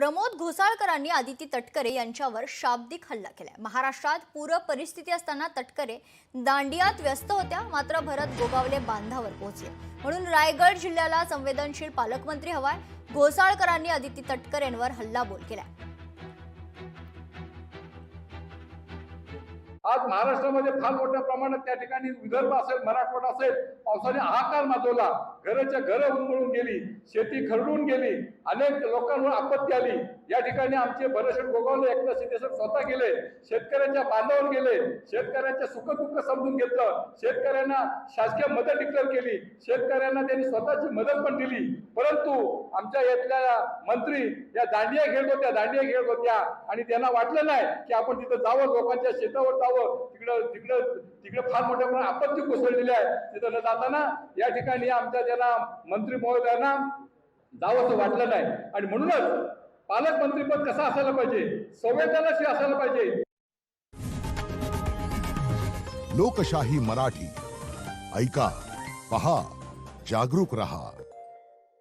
प्रमोद घोसाळकरांनी आदिती तटकरे यांच्यावर शाब्दिक हल्ला केलाय। महाराष्ट्रात पूर परिस्थिती असताना तटकरे दांडियात व्यस्त होत्या, मात्र भरत गोगावले बांधावर पोहोचले। म्हणून रायगड जिल्ह्याला संवेदनशील पालकमंत्री हवाय। घोसाळकरांनी आदिती तटकरेंवर हल्लाबोल केलाय। आज महाराष्ट्रामध्ये फार मोठ्या प्रमाणात त्या ठिकाणी विदर्भ असेल, मराठवाडा असेल, पावसाने हाहाकार माजवला। घराच्या घरं उन्मळून गेली, शेती खरडून गेली, अनेक लोकांवर आपत्ती आली। या ठिकाणी आमचे भरत गोगावले एकनाथ शिंदे स्वतः गेले, शेतकऱ्यांच्या बांधावर गेले, शेतकऱ्यांचे सुखदुःख समजून घेतलं, शेतकऱ्यांना शासकीय मदत डिक्लेअर केली, शेतकऱ्यांना त्यांनी स्वतःची मदत पण दिली। परंतु आमच्या येथल्या मंत्री या दांडिया खेळत होत्या आणि त्यांना वाटलं नाही की आपण तिथं जावं, लोकांच्या शेतावर जावं। तिकडे फार मोठ्या प्रमाणात आपत्ती कोसळलेली आहे। तिथं न जाताना या ठिकाणी आमच्या त्यांना मंत्री महोदयांना जावंसं वाटलं नाही आणि म्हणूनच पालकमंत्रीपद कसं असायला पाहिजे, संवेदनशील असायला पाहिजे। लोकशाही मराठी ऐका, पहा, जागरूक रहा।